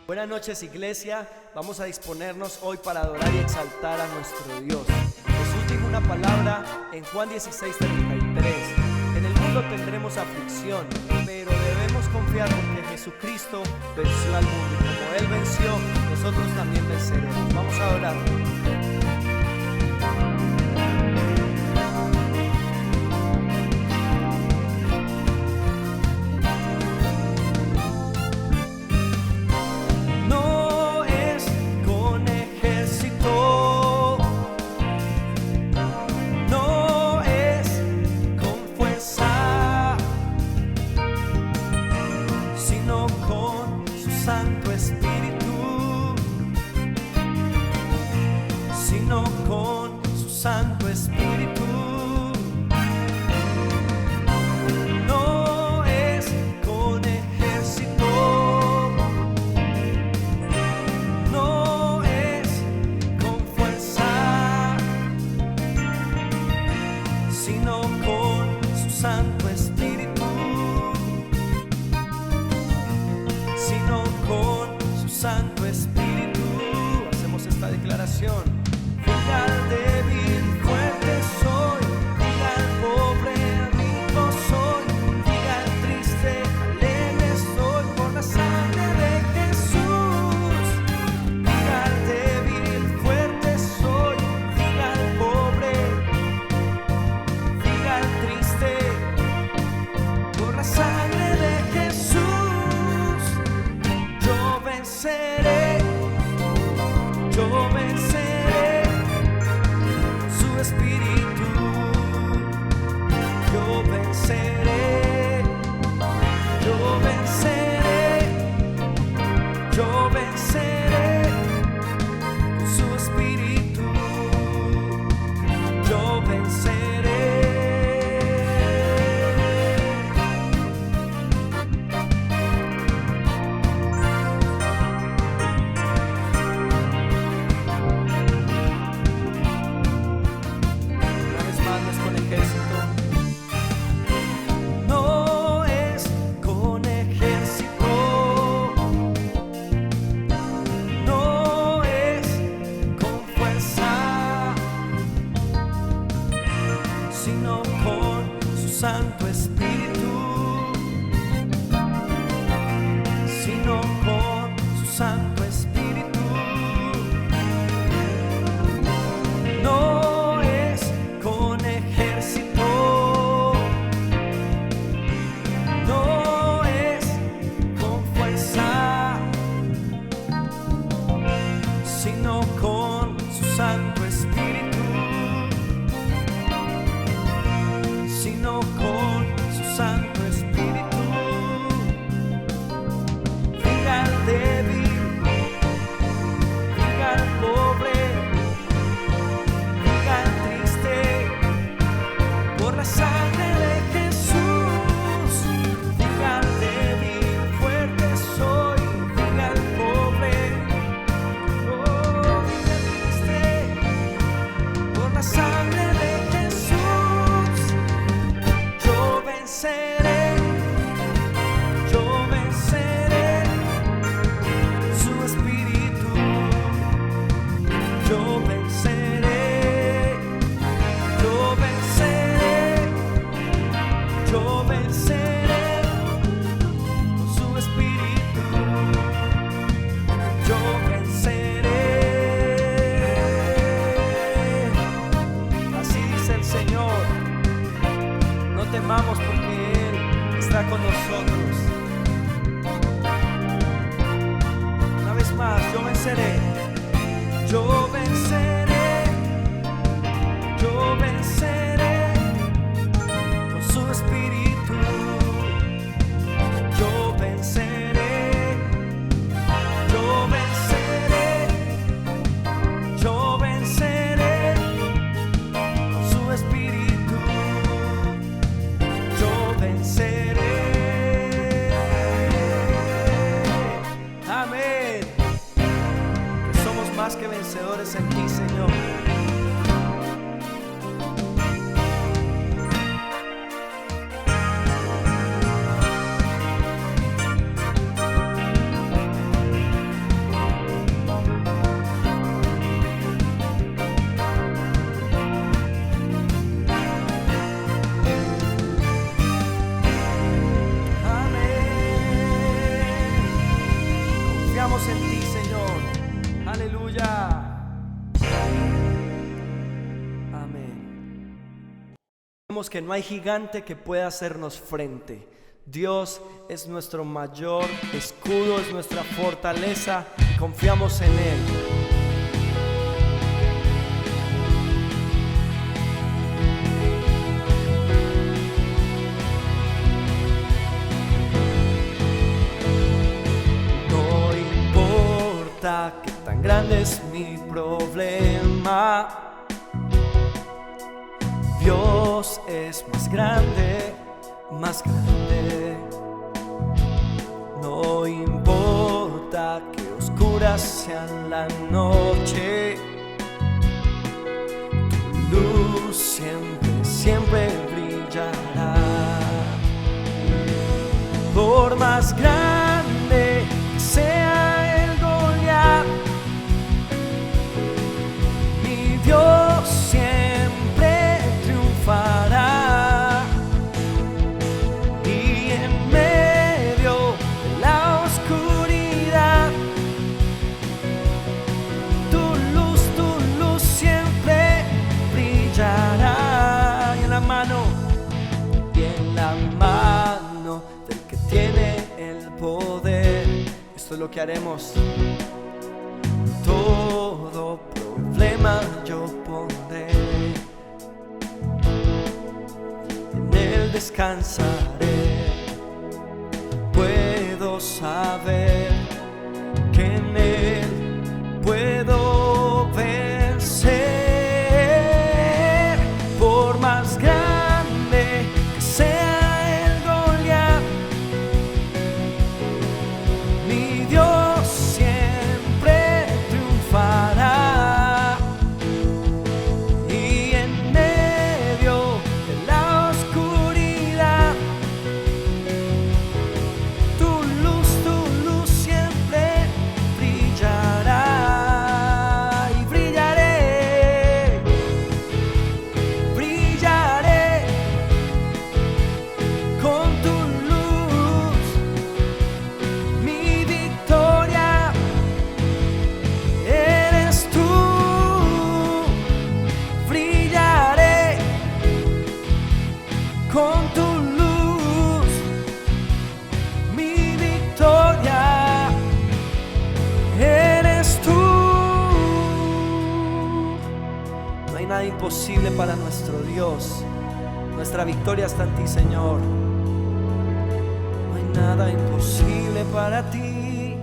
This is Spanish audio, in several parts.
Buenas noches, iglesia. Vamos a disponernos hoy para adorar y exaltar a nuestro Dios. Jesús dijo una palabra en Juan 16:33: en el mundo tendremos aflicción, pero debemos confiar porque Jesucristo venció al mundo, y como Él venció, nosotros también venceremos. Vamos a adorar. Santo Espíritu, sino con su Santo Espíritu. No es con ejército, no es con fuerza, sino con su Santo Espíritu. Con su Santo Espíritu. Hacemos esta declaración: diga al débil, fuerte soy; diga al pobre, rico soy; diga al triste, alegre soy por la sangre de Jesús. Diga al débil, fuerte soy; diga al pobre, diga al triste, por la sangre de Jesús. Yo venceré su espíritu. Yo venceré, yo venceré, yo venceré su espíritu. Yo venceré. No es con ejército, no es con fuerza, sino con su Santo Espíritu, sino con su Santo Espíritu. No es con ejército, no es con fuerza, sino con su Santo Espíritu, sino con su Santo Espíritu. Diga al débil, diga al pobre, diga al triste, por la sangre de Jesús. Diga al débil, fuerte soy; diga al pobre, oh, diga al triste, por la sangre de Jesús. Yo venceré, yo venceré su espíritu. Yo venceré, yo venceré, yo venceré su espíritu. Yo venceré. Así dice el Señor: no temamos porque Él está con nosotros. Una vez más, yo venceré, yo venceré, yo venceré con su espíritu. Yo venceré, yo venceré, yo venceré con su espíritu. Yo venceré. Amén. Que somos más que vencedores en ti, Señor. Confiamos en ti, Señor. Aleluya. Amén. Sabemos que no hay gigante que pueda hacernos frente. Dios es nuestro mayor escudo, es nuestra fortaleza y confiamos en Él. No importa qué tan grande es mi problema, Dios es más grande, más grande. No importa que oscura sea la noche, tu luz siempre, siempre brillará. Por más grande que sea el Goliat, mi Dios siempre triunfará. Y en medio de la oscuridad, tu luz siempre brillará. Y en la mano del que tiene el poder, esto es lo que haremos. Todo problema yo pondré, en Él descansaré. Puedo saber que en Él puedo vencer. Por más grande que sea el Goliat, mi Dios siempre triunfará. Y en medio de la oscuridad, tu luz siempre brillará. Y brillaré, brillaré con tu luz. Mi victoria eres tú. Brillaré con tu luz. Mi victoria eres tú. No hay nada imposible para nuestro Dios. Nuestra victoria está en ti, Señor. No hay nada imposible para ti.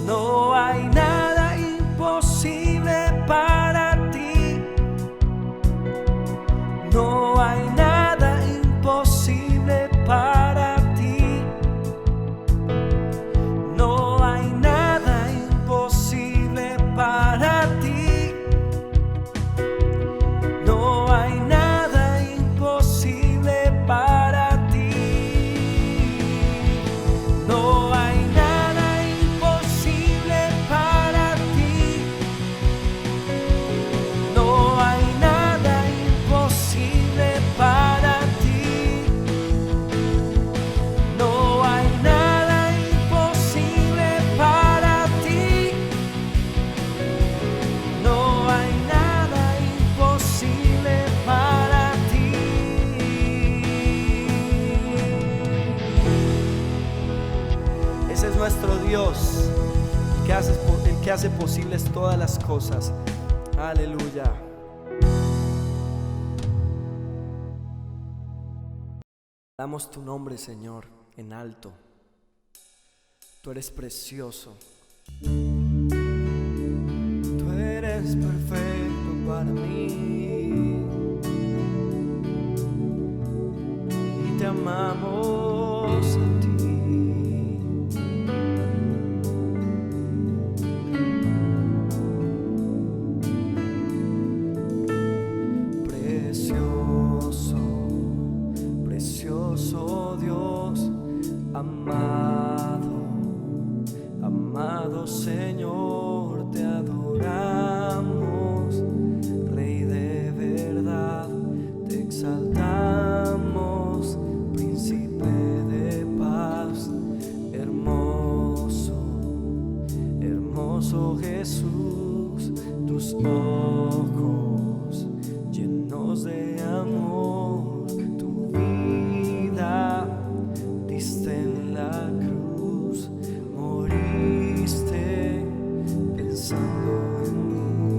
No hay nada imposible para ti. No hay nada imposible para ti. No hay nada imposible para ti. No hay nada imposible para ti. No hay nada imposible para ti. No hay nada imposible para ti. No hay nada imposible para ti. No hay nada imposible para ti. Ese es nuestro Dios, el que hace posibles todas las cosas. Aleluya. Damos tu nombre, Señor, en alto. Tú eres precioso. Tú eres perfecto para mí. Y te amamos a ti. Precioso, precioso Dios, amado, amado Señor, te adoramos, Rey de verdad, te exaltamos, Príncipe de paz, hermoso, hermoso Jesús, tus ojos llenos de amor, tu vida diste en la cruz, moriste pensando en mí.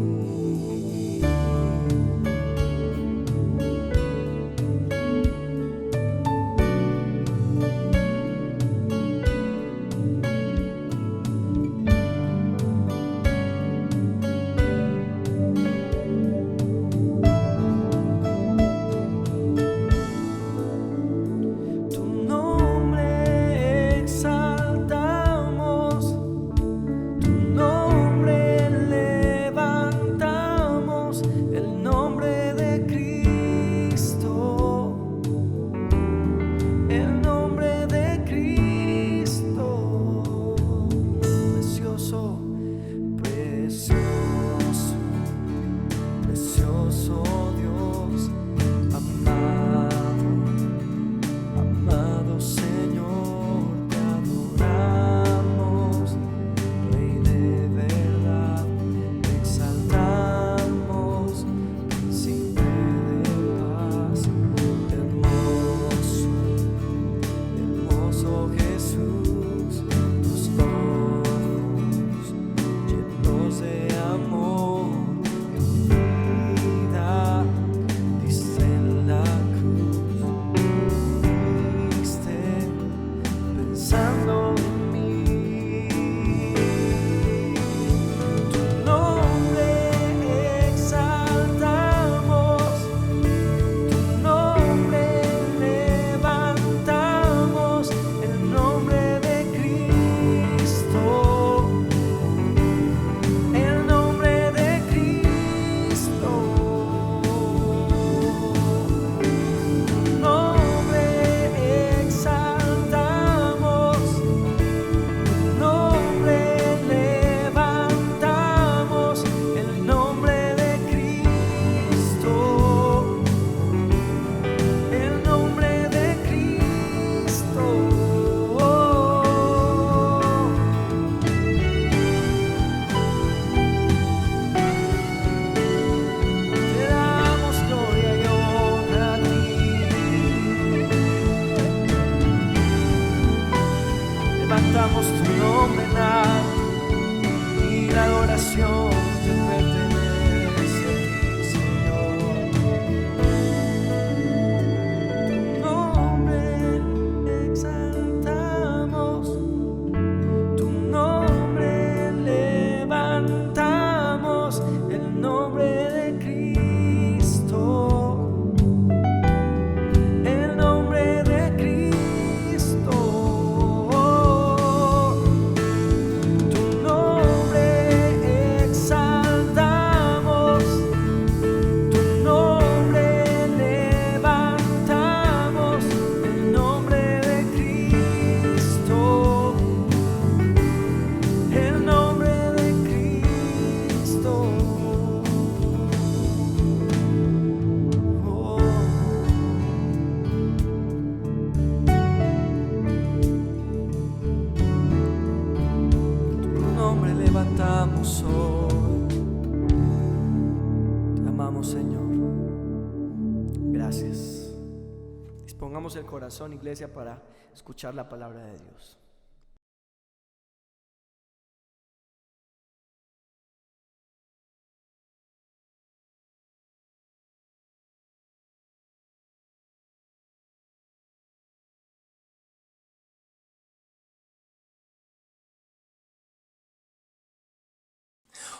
Levantamos tu nombre en alto y la adoración te pertenece a ti, Señor. Tu nombre exaltamos, tu nombre levantamos, el nombre de Cristo. El nombre de Cristo. Levantamos hoy, te amamos, Señor. Gracias. Dispongamos el corazón, iglesia, para escuchar la palabra de Dios.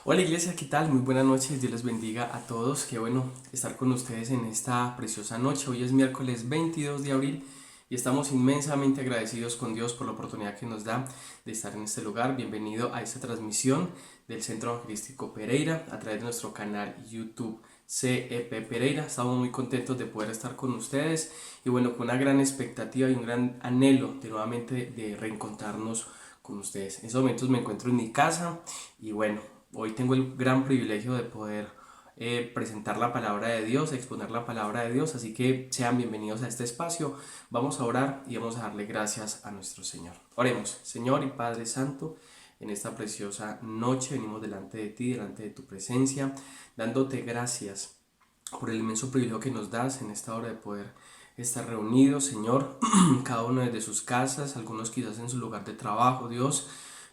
Hola iglesia, ¿qué tal? Muy buenas noches, Dios les bendiga a todos. Qué bueno estar con ustedes en esta preciosa noche. Hoy es miércoles 22 de abril y estamos inmensamente agradecidos con Dios por la oportunidad que nos da de estar en este lugar. Bienvenido a esta transmisión del Centro Evangelístico Pereira a través de nuestro canal YouTube CEP Pereira. Estamos muy contentos de poder estar con ustedes y bueno, con una gran expectativa y un gran anhelo de nuevamente de reencontrarnos con ustedes. En estos momentos me encuentro en mi casa y bueno, hoy tengo el gran privilegio de poder presentar la palabra de Dios, exponer la palabra de Dios, así que sean bienvenidos a este espacio. Vamos a orar y vamos a darle gracias a nuestro Señor. Oremos. Señor y Padre Santo, en esta preciosa noche. Venimos delante de ti, delante de tu presencia, dándote gracias por el inmenso privilegio que nos das en esta hora de poder estar reunidos, Señor, cada uno desde sus casas, algunos quizás en su lugar de trabajo, Dios.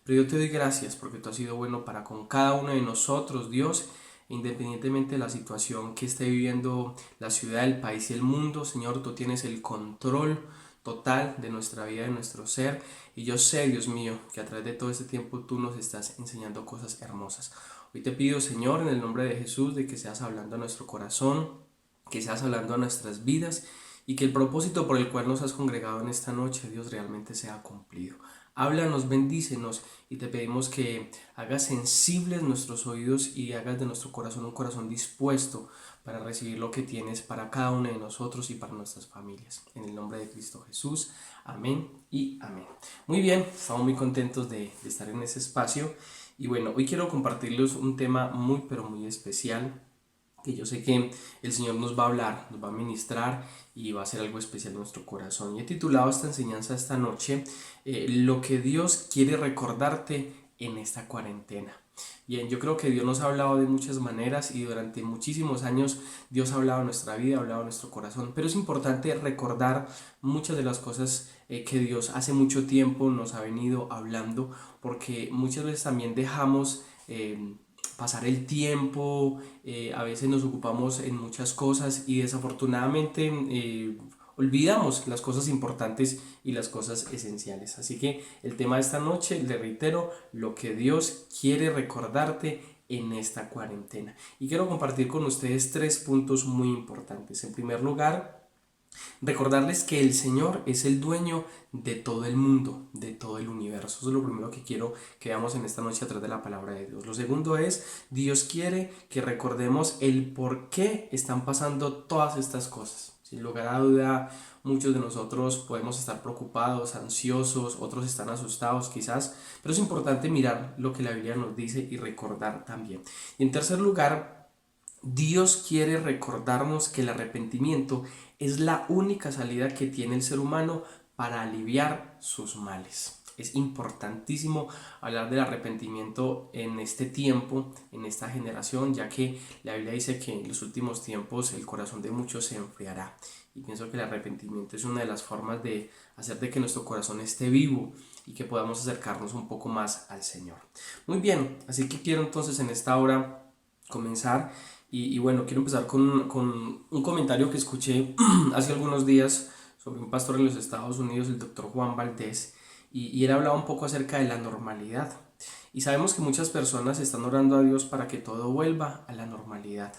Pero yo te doy gracias porque tú has sido bueno para con cada uno de nosotros, Dios, independientemente de la situación que esté viviendo la ciudad, el país y el mundo. Señor, tú tienes el control total de nuestra vida, de nuestro ser, y yo sé, Dios mío, que a través de todo este tiempo tú nos estás enseñando cosas hermosas. Hoy te pido, Señor, en el nombre de Jesús, de que seas hablando a nuestro corazón, que seas hablando a nuestras vidas, y que el propósito por el cual nos has congregado en esta noche, Dios, realmente sea cumplido. Háblanos, bendícenos, y te pedimos que hagas sensibles nuestros oídos y hagas de nuestro corazón un corazón dispuesto para recibir lo que tienes para cada uno de nosotros y para nuestras familias. En el nombre de Cristo Jesús, amén y amén. Muy bien, estamos muy contentos de estar en ese espacio, y bueno, hoy quiero compartirles un tema muy pero muy especial, que yo sé que el Señor nos va a hablar, nos va a ministrar y va a hacer algo especial en nuestro corazón. Y he titulado esta enseñanza esta noche, lo que Dios quiere recordarte en esta cuarentena. Bien, yo creo que Dios nos ha hablado de muchas maneras y durante muchísimos años Dios ha hablado en nuestra vida, ha hablado en nuestro corazón, pero es importante recordar muchas de las cosas que Dios hace mucho tiempo nos ha venido hablando, porque muchas veces también dejamos pasar el tiempo, a veces nos ocupamos en muchas cosas y desafortunadamente olvidamos las cosas importantes y las cosas esenciales. Así que el tema de esta noche, le reitero, lo que Dios quiere recordarte en esta cuarentena. Y quiero compartir con ustedes 3 puntos muy importantes. En primer lugar, recordarles que el Señor es el dueño de todo el mundo, de todo el universo. Eso es lo primero que quiero que veamos en esta noche a través de la palabra de Dios. Lo segundo es, Dios quiere que recordemos el por qué están pasando todas estas cosas. Sin lugar a duda, muchos de nosotros podemos estar preocupados, ansiosos, otros están asustados quizás, pero es importante mirar lo que la Biblia nos dice y recordar también. Y en tercer lugar, Dios quiere recordarnos que el arrepentimiento es la única salida que tiene el ser humano para aliviar sus males. Es importantísimo hablar del arrepentimiento en este tiempo, en esta generación, ya que la Biblia dice que en los últimos tiempos el corazón de muchos se enfriará. Y pienso que el arrepentimiento es una de las formas de hacer de que nuestro corazón esté vivo y que podamos acercarnos un poco más al Señor. Muy bien, así que quiero entonces en esta hora comenzar. Y bueno, quiero empezar con un comentario que escuché hace algunos días sobre un pastor en los Estados Unidos, el doctor Juan Valdés, y él hablaba un poco acerca de la normalidad. Y sabemos que muchas personas están orando a Dios para que todo vuelva a la normalidad.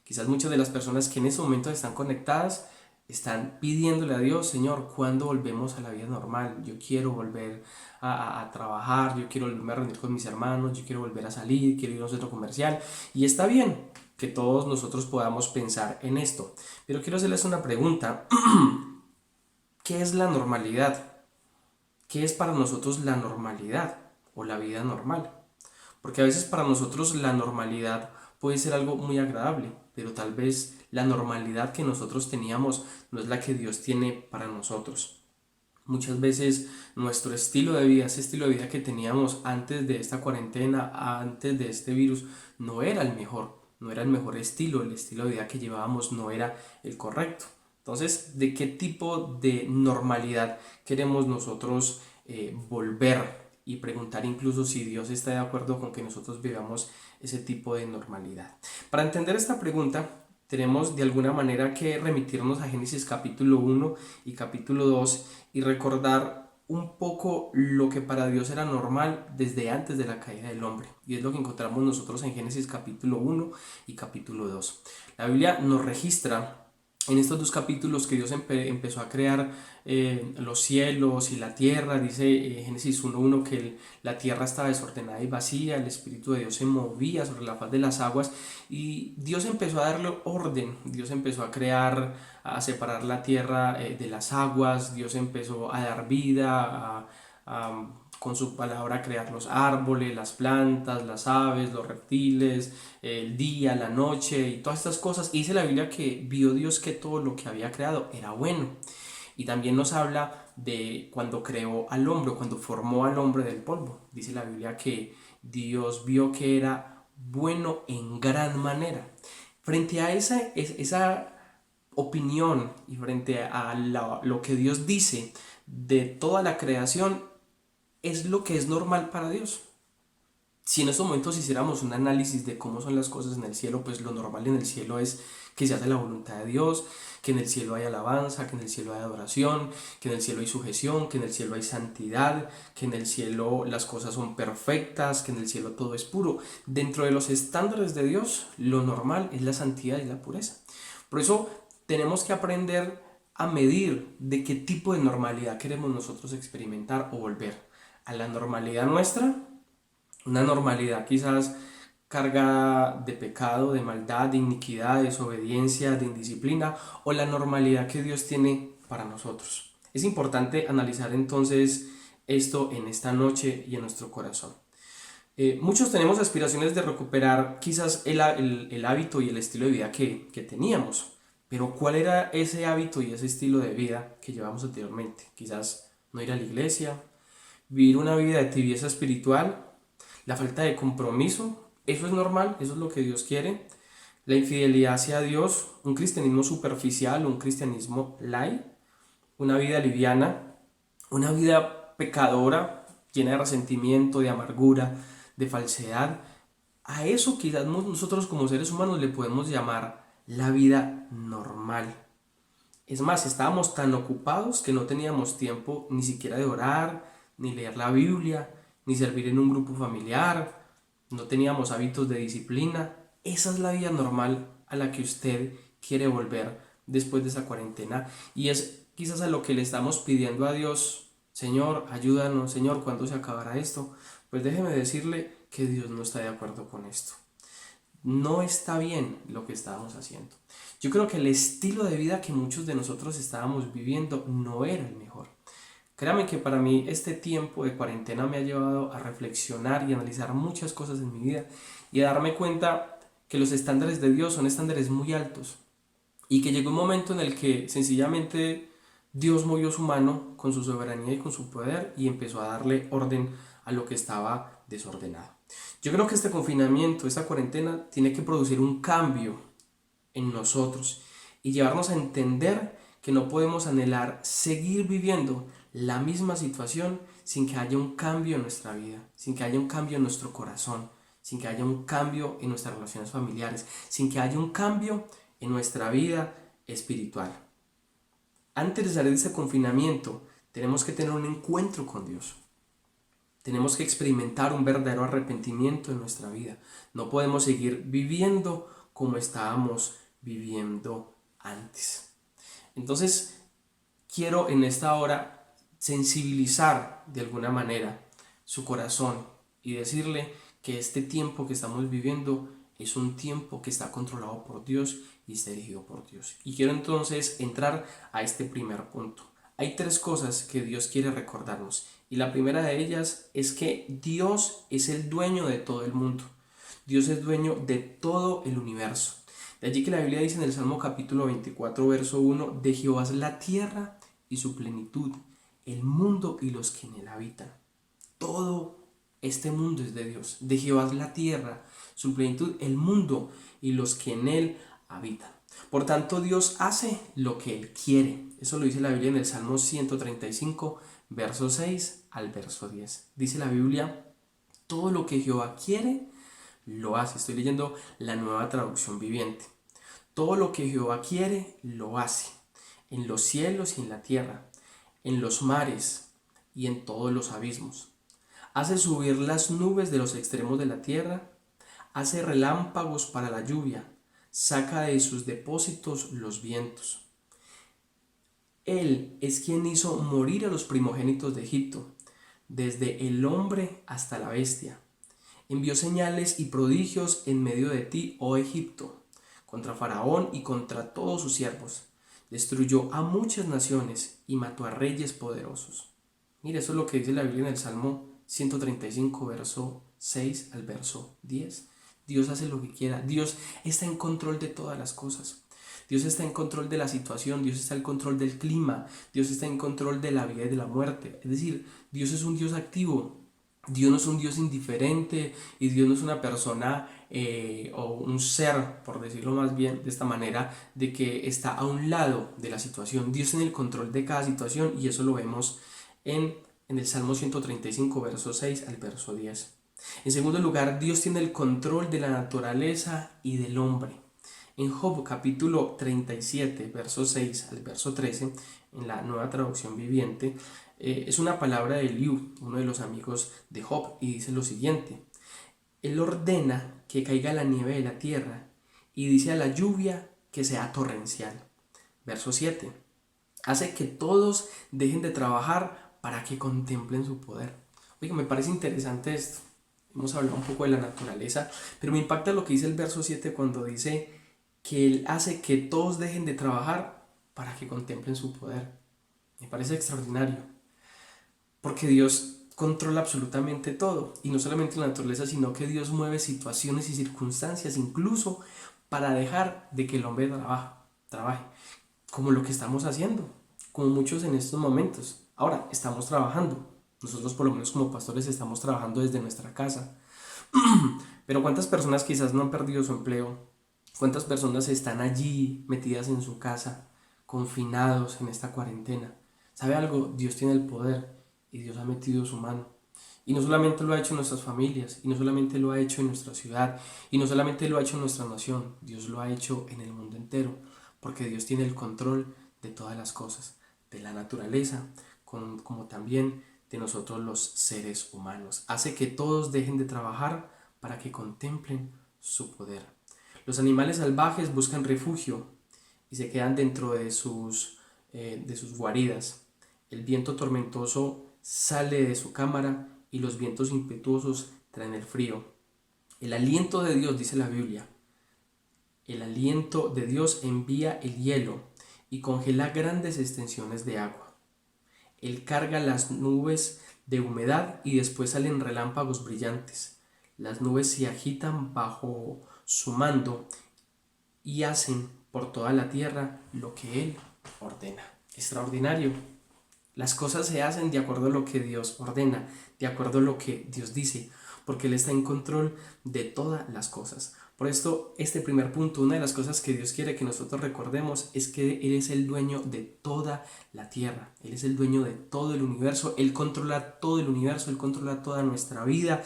Quizás muchas de las personas que en ese momento están conectadas están pidiéndole a Dios: Señor, ¿cuándo volvemos a la vida normal? Yo quiero volver a trabajar, yo quiero volverme a reunir con mis hermanos, yo quiero volver a salir, quiero ir a un centro comercial. Y está bien que todos nosotros podamos pensar en esto, pero quiero hacerles una pregunta. ¿Qué es la normalidad? ¿Qué es para nosotros la normalidad o la vida normal? Porque a veces para nosotros la normalidad puede ser algo muy agradable, pero tal vez la normalidad que nosotros teníamos no es la que Dios tiene para nosotros. Muchas veces nuestro estilo de vida, ese estilo de vida que teníamos antes de esta cuarentena, antes de este virus, no era el mejor estilo, el estilo de vida que llevábamos no era el correcto. Entonces, ¿de qué tipo de normalidad queremos nosotros volver? Y preguntar incluso si Dios está de acuerdo con que nosotros vivamos ese tipo de normalidad. Para entender esta pregunta, tenemos de alguna manera que remitirnos a Génesis capítulo 1 y capítulo 2 y recordar un poco lo que para Dios era normal desde antes de la caída del hombre. Y es lo que encontramos nosotros en Génesis capítulo 1 y capítulo 2. La Biblia nos registra en estos 2 capítulos que Dios empezó a crear los cielos y la tierra. Dice Génesis 1:1 que la tierra estaba desordenada y vacía, el Espíritu de Dios se movía sobre la faz de las aguas y Dios empezó a darle orden. Dios empezó a crear, a separar la tierra de las aguas. Dios empezó a dar vida, con su palabra crear los árboles, las plantas, las aves, los reptiles, el día, la noche y todas estas cosas. Y dice la Biblia que vio Dios que todo lo que había creado era bueno. Y también nos habla de cuando creó al hombre, cuando formó al hombre del polvo. Dice la Biblia que Dios vio que era bueno en gran manera. Frente a esa opinión y frente a lo que Dios dice de toda la creación, es lo que es normal para Dios. Si en estos momentos hiciéramos un análisis de cómo son las cosas en el cielo, pues lo normal en el cielo es que se hace la voluntad de Dios, que en el cielo hay alabanza, que en el cielo hay adoración, que en el cielo hay sujeción, que en el cielo hay santidad, que en el cielo las cosas son perfectas, que en el cielo todo es puro. Dentro de los estándares de Dios, lo normal es la santidad y la pureza. Por eso tenemos que aprender a medir de qué tipo de normalidad queremos nosotros experimentar o volver. A la normalidad nuestra, una normalidad quizás cargada de pecado, de maldad, de iniquidad, de desobediencia, de indisciplina, o la normalidad que Dios tiene para nosotros. Es importante analizar entonces esto en esta noche y en nuestro corazón. Muchos tenemos aspiraciones de recuperar quizás el hábito y el estilo de vida que teníamos, pero ¿cuál era ese hábito y ese estilo de vida que llevamos anteriormente? Quizás no ir a la iglesia, vivir una vida de tibieza espiritual, la falta de compromiso. Eso es normal, eso es lo que Dios quiere. La infidelidad hacia Dios, un cristianismo superficial, un cristianismo light, una vida liviana, una vida pecadora, llena de resentimiento, de amargura, de falsedad. A eso quizás nosotros como seres humanos le podemos llamar la vida normal. Es más, estábamos tan ocupados que no teníamos tiempo ni siquiera de orar, ni leer la Biblia, ni servir en un grupo familiar. No teníamos hábitos de disciplina. Esa es la vida normal a la que usted quiere volver después de esa cuarentena. Y es quizás a lo que le estamos pidiendo a Dios: Señor, ayúdanos, Señor, ¿cuándo se acabará esto? Pues déjeme decirle que Dios no está de acuerdo con esto. No está bien lo que estábamos haciendo. Yo creo que el estilo de vida que muchos de nosotros estábamos viviendo no era el mejor. Créame que para mí este tiempo de cuarentena me ha llevado a reflexionar y analizar muchas cosas en mi vida y a darme cuenta que los estándares de Dios son estándares muy altos y que llegó un momento en el que sencillamente Dios movió su mano con su soberanía y con su poder y empezó a darle orden a lo que estaba desordenado. Yo creo que este confinamiento, esta cuarentena, tiene que producir un cambio en nosotros y llevarnos a entender que no podemos anhelar seguir viviendo la misma situación sin que haya un cambio en nuestra vida, sin que haya un cambio en nuestro corazón, sin que haya un cambio en nuestras relaciones familiares, sin que haya un cambio en nuestra vida espiritual. Antes de salir de este confinamiento, tenemos que tener un encuentro con Dios. Tenemos que experimentar un verdadero arrepentimiento en nuestra vida. No podemos seguir viviendo como estábamos viviendo antes. Entonces, quiero en esta hora sensibilizar de alguna manera su corazón y decirle que este tiempo que estamos viviendo es un tiempo que está controlado por Dios y está dirigido por Dios. Y quiero entonces entrar a este primer punto. Hay 3 cosas que Dios quiere recordarnos y la primera de ellas es que Dios es el dueño de todo el mundo. Dios es dueño de todo el universo. De allí que la Biblia dice en el Salmo capítulo 24, verso 1, de Jehová es la tierra y su plenitud, el mundo y los que en él habitan. Todo este mundo es de Dios. De Jehová es la tierra, su plenitud, el mundo y los que en él habitan. Por tanto, Dios hace lo que él quiere. Eso lo dice la Biblia en el Salmo 135, verso 6 al verso 10. Dice la Biblia, todo lo que Jehová quiere, lo hace. Estoy leyendo la Nueva Traducción Viviente. Todo lo que Jehová quiere, lo hace. En los cielos y en la tierra, en los mares y en todos los abismos. Hace subir las nubes de los extremos de la tierra, hace relámpagos para la lluvia, saca de sus depósitos los vientos. Él es quien hizo morir a los primogénitos de Egipto, desde el hombre hasta la bestia. Envió señales y prodigios en medio de ti, oh Egipto, contra Faraón y contra todos sus siervos. Destruyó a muchas naciones y mató a reyes poderosos. Mira, eso es lo que dice la Biblia en el Salmo 135, verso 6 al verso 10. Dios hace lo que quiera. Dios está en control de todas las cosas. Dios está en control de la situación, Dios está en control del clima, Dios está en control de la vida y de la muerte. Es decir, Dios es un Dios activo. Dios no es un Dios indiferente y Dios no es una persona o un ser, por decirlo más bien de esta manera, de que está a un lado de la situación. Dios tiene el control de cada situación y eso lo vemos en el Salmo 135, verso 6 al verso 10. En segundo lugar, Dios tiene el control de la naturaleza y del hombre. En Job capítulo 37, verso 6 al verso 13, en la Nueva Traducción Viviente, es una palabra de Eliú, uno de los amigos de Job, y dice lo siguiente: Él ordena que caiga la nieve de la tierra y dice a la lluvia que sea torrencial. Verso 7. Hace que todos dejen de trabajar para que contemplen su poder. Oiga, me parece interesante esto. Hemos hablado un poco de la naturaleza, pero me impacta lo que dice el verso 7 cuando dice que Él hace que todos dejen de trabajar para que contemplen su poder. Me parece extraordinario, porque Dios controla absolutamente todo, y no solamente la naturaleza, sino que Dios mueve situaciones y circunstancias incluso para dejar de que el hombre trabaje, como lo que estamos haciendo, como muchos en estos momentos. Ahora estamos trabajando, nosotros por lo menos como pastores estamos trabajando desde nuestra casa, pero ¿cuántas personas quizás no han perdido su empleo? ¿Cuántas personas están allí metidas en su casa, confinados en esta cuarentena? ¿Sabe algo? Dios tiene el poder y Dios ha metido su mano. Y no solamente lo ha hecho en nuestras familias, y no solamente lo ha hecho en nuestra ciudad, y no solamente lo ha hecho en nuestra nación, Dios lo ha hecho en el mundo entero, porque Dios tiene el control de todas las cosas, de la naturaleza, como también de nosotros los seres humanos. Hace que todos dejen de trabajar para que contemplen su poder. Los animales salvajes buscan refugio y se quedan dentro de sus guaridas. El viento tormentoso sale de su cámara y los vientos impetuosos traen el frío. El aliento de Dios, dice la Biblia, el aliento de Dios envía el hielo y congela grandes extensiones de agua. Él carga las nubes de humedad y después salen relámpagos brillantes. Las nubes se agitan bajo su mando y hacen por toda la tierra lo que Él ordena. Extraordinario. Las cosas se hacen de acuerdo a lo que Dios ordena, de acuerdo a lo que Dios dice, porque Él está en control de todas las cosas. Por esto, este primer punto, una de las cosas que Dios quiere que nosotros recordemos es que Él es el dueño de toda la tierra, Él es el dueño de todo el universo, Él controla todo el universo, Él controla toda nuestra vida.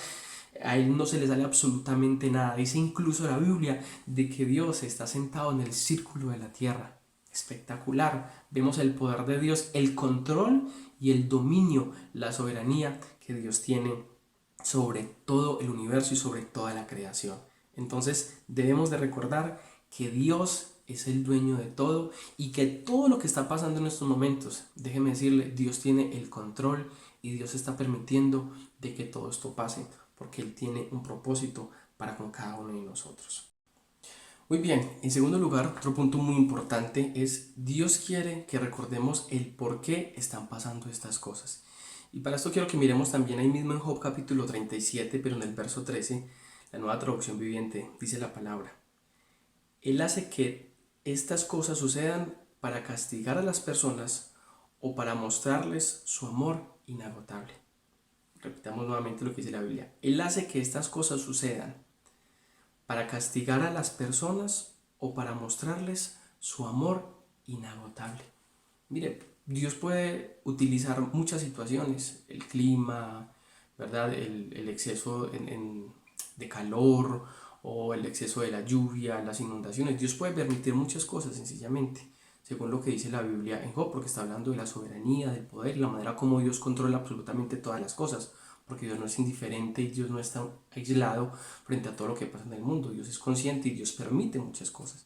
A Él no se le sale absolutamente nada. Dice incluso la Biblia de que Dios está sentado en el círculo de la tierra. Espectacular. Vemos el poder de Dios, el control y el dominio, la soberanía que Dios tiene sobre todo el universo y sobre toda la creación. Entonces debemos de recordar que Dios es el dueño de todo y que todo lo que está pasando en estos momentos, déjeme decirle, Dios tiene el control y Dios está permitiendo de que todo esto pase, porque Él tiene un propósito para con cada uno de nosotros. Muy bien, en segundo lugar, otro punto muy importante es Dios quiere que recordemos el por qué están pasando estas cosas. Y para esto quiero que miremos también ahí mismo en Job capítulo 37, pero en el verso 13, la Nueva Traducción Viviente, dice la palabra: Él hace que estas cosas sucedan para castigar a las personas o para mostrarles su amor inagotable. Repitamos nuevamente lo que dice la Biblia. Él hace que estas cosas sucedan para castigar a las personas o para mostrarles su amor inagotable. Mire, Dios puede utilizar muchas situaciones, el clima, ¿verdad? El exceso de calor o el exceso de la lluvia, las inundaciones. Dios puede permitir muchas cosas sencillamente, según lo que dice la Biblia en Job, porque está hablando de la soberanía, del poder y la manera como Dios controla absolutamente todas las cosas, porque Dios no es indiferente y Dios no está aislado frente a todo lo que pasa en el mundo. Dios es consciente y Dios permite muchas cosas.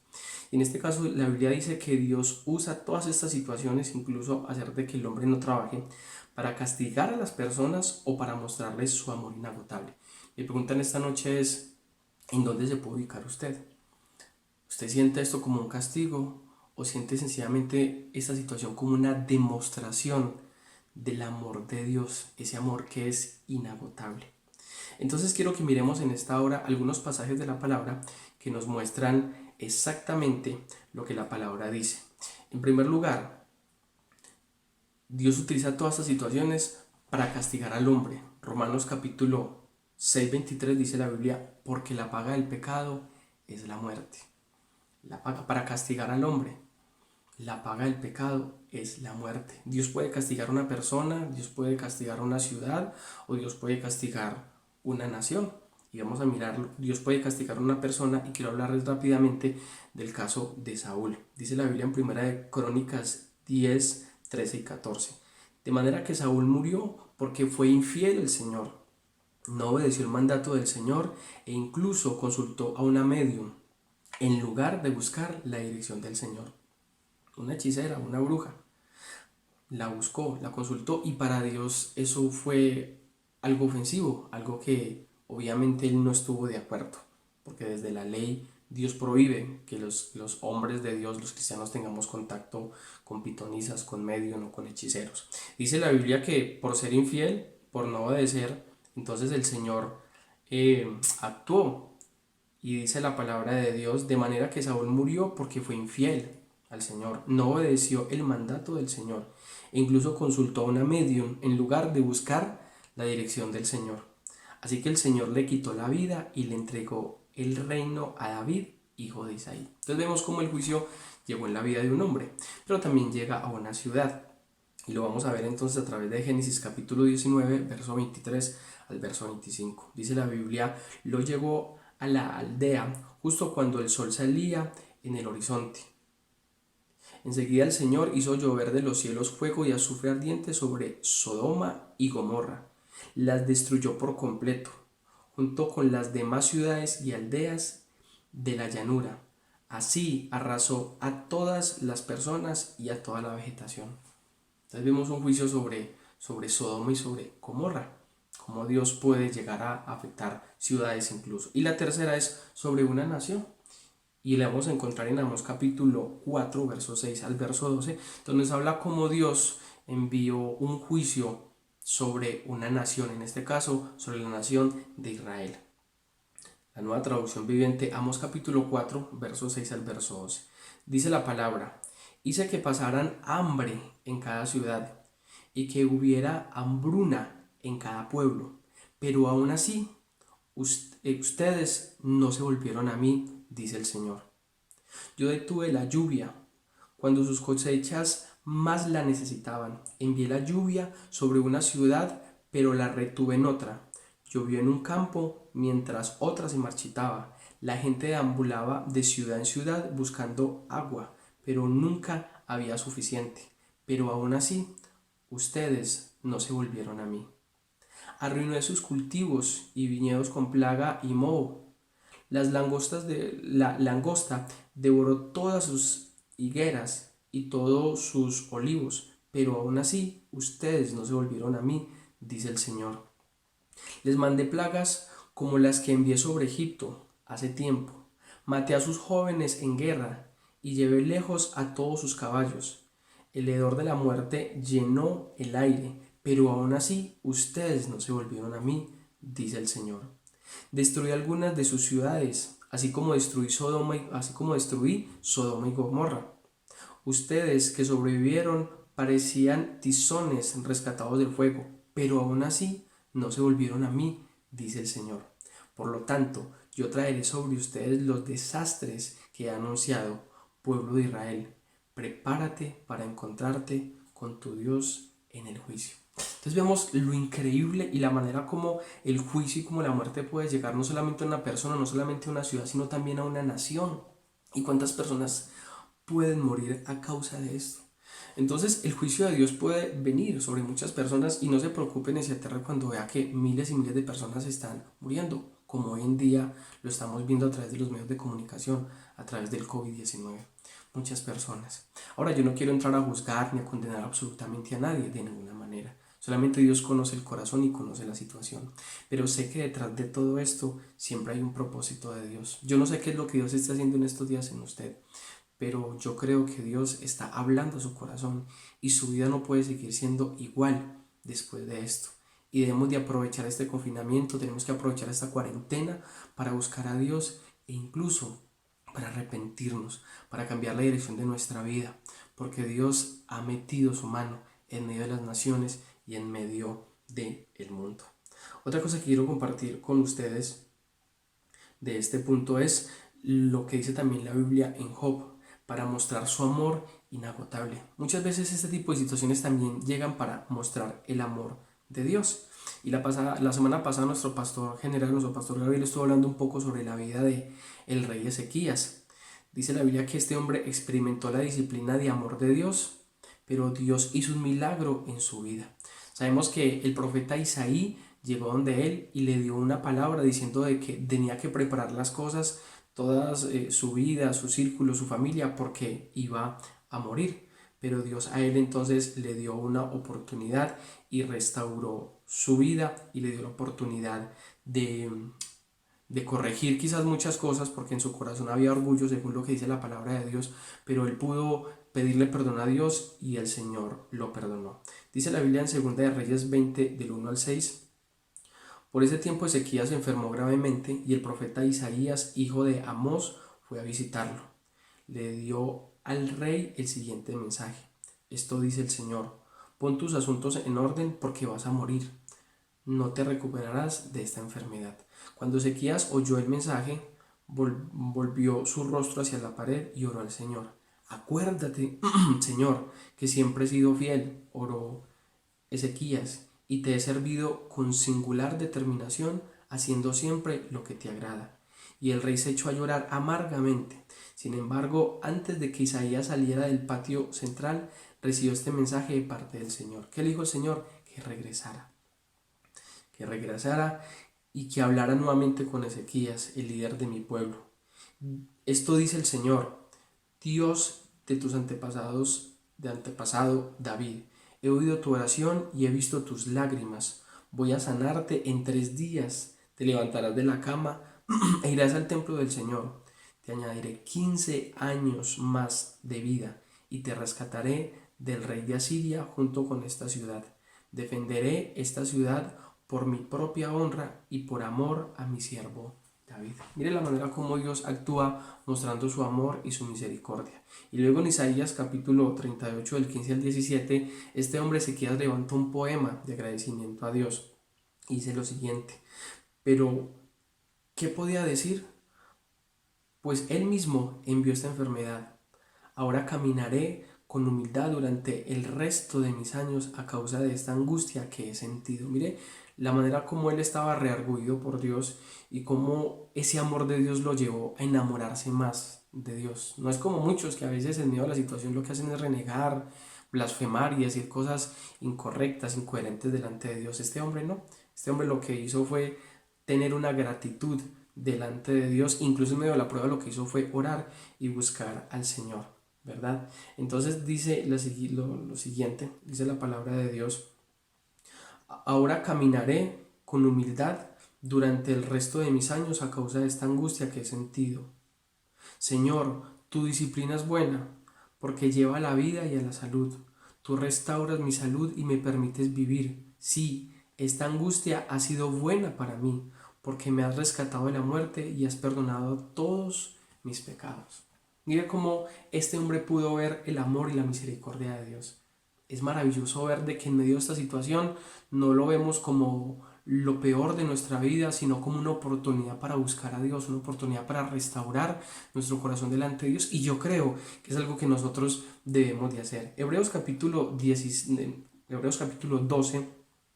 Y en este caso la Biblia dice que Dios usa todas estas situaciones, incluso hacer de que el hombre no trabaje, para castigar a las personas o para mostrarles su amor inagotable. Mi pregunta en esta noche es: ¿en dónde se puede ubicar usted? ¿Usted siente esto como un castigo o siente sencillamente esta situación como una demostración del amor de Dios, ese amor que es inagotable? Entonces quiero que miremos en esta hora algunos pasajes de la palabra que nos muestran exactamente lo que la palabra dice. En primer lugar, Dios utiliza todas estas situaciones para castigar al hombre. Romanos capítulo 6:23 dice la Biblia, porque la paga del pecado es la muerte. La paga para castigar al hombre. La paga del pecado es la muerte. Dios puede castigar a una persona, Dios puede castigar a una ciudad o Dios puede castigar una nación. Y vamos a mirarlo. Dios puede castigar a una persona y quiero hablarles rápidamente del caso de Saúl. Dice la Biblia en Primera de Crónicas 10, 13 y 14. De manera que Saúl murió porque fue infiel al Señor. No obedeció el mandato del Señor e incluso consultó a una medium en lugar de buscar la dirección del Señor. Una hechicera, una bruja. La buscó, la consultó y para Dios eso fue algo ofensivo, algo que obviamente él no estuvo de acuerdo, porque desde la ley Dios prohíbe que los hombres de Dios, los cristianos, tengamos contacto con pitonisas, con medium o con hechiceros. Dice la Biblia que por ser infiel, por no obedecer, entonces el Señor actuó. Y dice la palabra de Dios, de manera que Saúl murió porque fue infiel al Señor, no obedeció el mandato del Señor e incluso consultó a una medium en lugar de buscar la dirección del Señor. Así que el Señor le quitó la vida y le entregó el reino a David, hijo de Isaí. Entonces vemos cómo el juicio llegó en la vida de un hombre, pero también llega a una ciudad. Y lo vamos a ver entonces a través de Génesis capítulo 19, verso 23 al verso 25. Dice la Biblia, lo llevó a la aldea justo cuando el sol salía en el horizonte. Enseguida el Señor hizo llover de los cielos fuego y azufre ardiente sobre Sodoma y Gomorra. Las destruyó por completo, junto con las demás ciudades y aldeas de la llanura. Así arrasó a todas las personas y a toda la vegetación. Entonces vemos un juicio sobre Sodoma y sobre Gomorra, cómo Dios puede llegar a afectar ciudades incluso. Y la tercera es sobre una nación. Y la vamos a encontrar en Amós capítulo 4, verso 6 al verso 12, donde se habla cómo Dios envió un juicio sobre una nación, en este caso sobre la nación de Israel. La Nueva Traducción Viviente, Amós capítulo 4, verso 6 al verso 12. Dice la palabra, hice que pasaran hambre en cada ciudad y que hubiera hambruna en cada pueblo, pero aún así ustedes no se volvieron a mí, dice el Señor. Yo detuve la lluvia cuando sus cosechas más la necesitaban. Envié la lluvia sobre una ciudad, pero la retuve en otra. Llovió en un campo mientras otra se marchitaba. La gente deambulaba de ciudad en ciudad buscando agua, pero nunca había suficiente. Pero aún así, ustedes no se volvieron a mí. Arruiné sus cultivos y viñedos con plaga y moho. La langosta devoró todas sus higueras y todos sus olivos, pero aún así ustedes no se volvieron a mí, dice el Señor. Les mandé plagas como las que envié sobre Egipto hace tiempo. Maté a sus jóvenes en guerra y llevé lejos a todos sus caballos. El hedor de la muerte llenó el aire, pero aún así ustedes no se volvieron a mí, dice el Señor. Destruí algunas de sus ciudades, así como destruí Sodoma y Gomorra. Ustedes que sobrevivieron parecían tizones rescatados del fuego, pero aún así no se volvieron a mí, dice el Señor. Por lo tanto, yo traeré sobre ustedes los desastres que he anunciado, pueblo de Israel. Prepárate para encontrarte con tu Dios en el juicio. Entonces vemos lo increíble y la manera como el juicio y como la muerte puede llegar no solamente a una persona, no solamente a una ciudad, sino también a una nación. ¿Y cuántas personas pueden morir a causa de esto? Entonces el juicio de Dios puede venir sobre muchas personas y no se preocupen ni se aterren cuando vea que miles y miles de personas están muriendo, como hoy en día lo estamos viendo a través de los medios de comunicación, a través del COVID-19. Muchas personas. Ahora yo no quiero entrar a juzgar ni a condenar absolutamente a nadie de ninguna manera. Solamente Dios conoce el corazón y conoce la situación. Pero sé que detrás de todo esto siempre hay un propósito de Dios. Yo no sé qué es lo que Dios está haciendo en estos días en usted, pero yo creo que Dios está hablando a su corazón y su vida no puede seguir siendo igual después de esto. Y debemos de aprovechar este confinamiento, tenemos que aprovechar esta cuarentena para buscar a Dios e incluso para arrepentirnos, para cambiar la dirección de nuestra vida, porque Dios ha metido su mano en medio de las naciones y en medio del mundo. Otra cosa que quiero compartir con ustedes de este punto es lo que dice también la Biblia en Job, para mostrar su amor inagotable. Muchas veces este tipo de situaciones también llegan para mostrar el amor de Dios. Y la semana pasada nuestro pastor general, nuestro pastor Gabriel, estuvo hablando un poco sobre la vida de el rey Ezequías. Dice la Biblia que este hombre experimentó la disciplina de amor de Dios, pero Dios hizo un milagro en su vida. Sabemos que el profeta Isaí llegó donde él y le dio una palabra diciendo de que tenía que preparar las cosas, toda su vida, su círculo, su familia, porque iba a morir. Pero Dios a él entonces le dio una oportunidad y restauró su vida y le dio la oportunidad de corregir quizás muchas cosas, porque en su corazón había orgullo según lo que dice la palabra de Dios, pero él pudo pedirle perdón a Dios y el Señor lo perdonó. Dice la Biblia en 2 de Reyes 20 del 1 al 6: por ese tiempo Ezequías se enfermó gravemente y el profeta Isaías, hijo de Amós, fue a visitarlo. Le dio al rey el siguiente mensaje: esto dice el Señor, pon tus asuntos en orden porque vas a morir. No te recuperarás de esta enfermedad. Cuando Ezequías oyó el mensaje, volvió su rostro hacia la pared y oró al Señor. Acuérdate, Señor, que siempre he sido fiel, oró Ezequías, y te he servido con singular determinación, haciendo siempre lo que te agrada. Y el rey se echó a llorar amargamente. Sin embargo, antes de que Isaías saliera del patio central, recibió este mensaje de parte del Señor. ¿Qué le dijo el Señor? Que regresara y que hablara nuevamente con Ezequías, el líder de mi pueblo. Esto dice el Señor, Dios de tus antepasados, de antepasado David. He oído tu oración y he visto tus lágrimas. Voy a sanarte en 3 días. Te levantarás de la cama e irás al templo del Señor. Te añadiré 15 años más de vida y te rescataré del rey de Asiria junto con esta ciudad. Defenderé esta ciudad por mi propia honra y por amor a mi siervo David. Mire la manera como Dios actúa mostrando su amor y su misericordia. Y luego en Isaías capítulo 38 del 15 al 17, este hombre Ezequías levantó un poema de agradecimiento a Dios. Y dice lo siguiente: pero ¿qué podía decir? Pues él mismo envió esta enfermedad. Ahora caminaré con humildad durante el resto de mis años a causa de esta angustia que he sentido. Mire la manera como él estaba reargüido por Dios y cómo ese amor de Dios lo llevó a enamorarse más de Dios. No es como muchos que a veces en medio de la situación lo que hacen es renegar, blasfemar y decir cosas incorrectas, incoherentes delante de Dios. Este hombre no. Este hombre lo que hizo fue tener una gratitud delante de Dios. Incluso en medio de la prueba lo que hizo fue orar y buscar al Señor, ¿verdad? Entonces dice lo siguiente, dice la palabra de Dios: ahora caminaré con humildad durante el resto de mis años a causa de esta angustia que he sentido. Señor, tu disciplina es buena, porque lleva a la vida y a la salud. Tú restauras mi salud y me permites vivir. Sí, esta angustia ha sido buena para mí, porque me has rescatado de la muerte y has perdonado todos mis pecados. Mira cómo este hombre pudo ver el amor y la misericordia de Dios. Es maravilloso ver de que en medio de esta situación no lo vemos como lo peor de nuestra vida, sino como una oportunidad para buscar a Dios, una oportunidad para restaurar nuestro corazón delante de Dios. Y yo creo que es algo que nosotros debemos de hacer. Hebreos capítulo 12,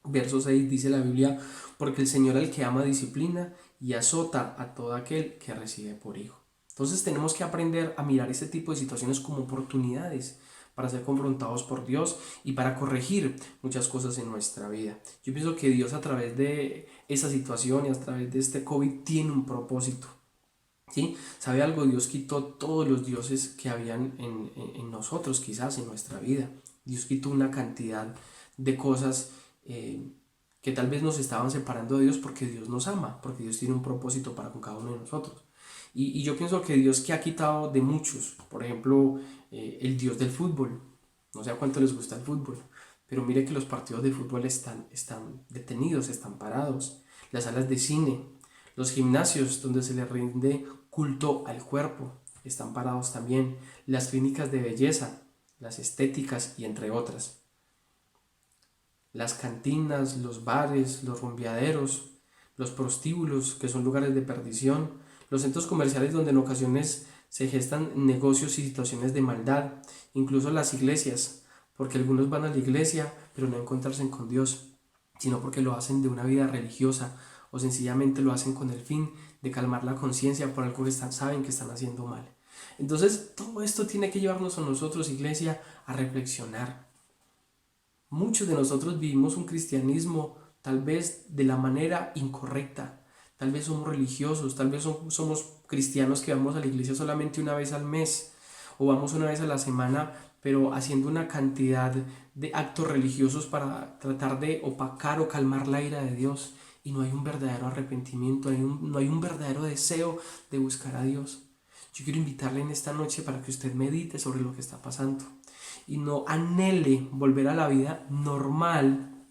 verso 6 dice la Biblia: porque el Señor al que ama disciplina y azota a todo aquel que recibe por hijo. Entonces tenemos que aprender a mirar este tipo de situaciones como oportunidades para ser confrontados por Dios y para corregir muchas cosas en nuestra vida. Yo pienso que Dios, a través de esa situación y a través de este COVID, tiene un propósito, ¿sí? ¿Sabe algo? Dios quitó todos los dioses que habían en nosotros, quizás en nuestra vida. Dios quitó una cantidad de cosas que tal vez nos estaban separando de Dios, porque Dios nos ama, porque Dios tiene un propósito para con cada uno de nosotros. Y yo pienso que Dios, que ha quitado de muchos, por ejemplo, el Dios del fútbol. No sé a cuánto les gusta el fútbol, pero mire que los partidos de fútbol están detenidos, están parados. Las salas de cine, los gimnasios donde se le rinde culto al cuerpo, están parados también, las clínicas de belleza, las estéticas y entre otras. Las cantinas, los bares, los rumbeaderos, los prostíbulos, que son lugares de perdición, los centros comerciales donde en ocasiones se gestan negocios y situaciones de maldad, incluso las iglesias, porque algunos van a la iglesia pero no encontrarse con Dios, sino porque lo hacen de una vida religiosa o sencillamente lo hacen con el fin de calmar la conciencia por algo que saben que están haciendo mal. Entonces todo esto tiene que llevarnos a nosotros, iglesia, a reflexionar. Muchos de nosotros vivimos un cristianismo tal vez de la manera incorrecta. Tal vez somos religiosos, tal vez somos cristianos que vamos a la iglesia solamente una vez al mes o vamos una vez a la semana, pero haciendo una cantidad de actos religiosos para tratar de opacar o calmar la ira de Dios, y no hay un verdadero arrepentimiento, no hay un verdadero deseo de buscar a Dios. Yo quiero invitarle en esta noche para que usted medite sobre lo que está pasando y no anhele volver a la vida normal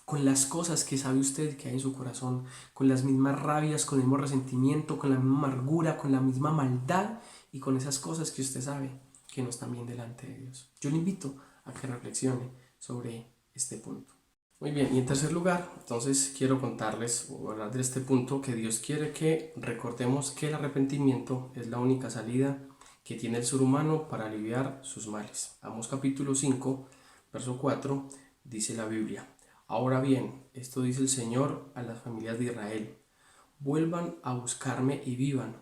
con las cosas que sabe usted que hay en su corazón, con las mismas rabias, con el mismo resentimiento, con la misma amargura, con la misma maldad y con esas cosas que usted sabe que no están bien delante de Dios. Yo le invito a que reflexione sobre este punto. Muy bien, y en tercer lugar, entonces quiero contarles o hablar de este punto, que Dios quiere que recordemos que el arrepentimiento es la única salida que tiene el ser humano para aliviar sus males. Amos capítulo 5, verso 4, dice la Biblia: Ahora bien, esto dice el Señor a las familias de Israel: vuelvan a buscarme y vivan.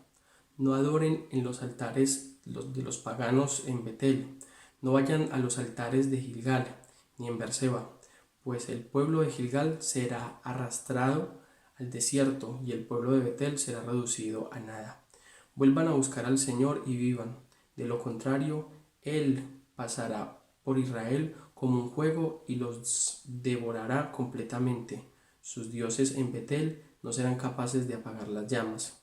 No adoren en los altares de los paganos en Betel. No vayan a los altares de Gilgal, ni en Berseba, pues el pueblo de Gilgal será arrastrado al desierto y el pueblo de Betel será reducido a nada. Vuelvan a buscar al Señor y vivan. De lo contrario, Él pasará por Israel como un fuego y los devorará completamente. Sus dioses en Betel no serán capaces de apagar las llamas.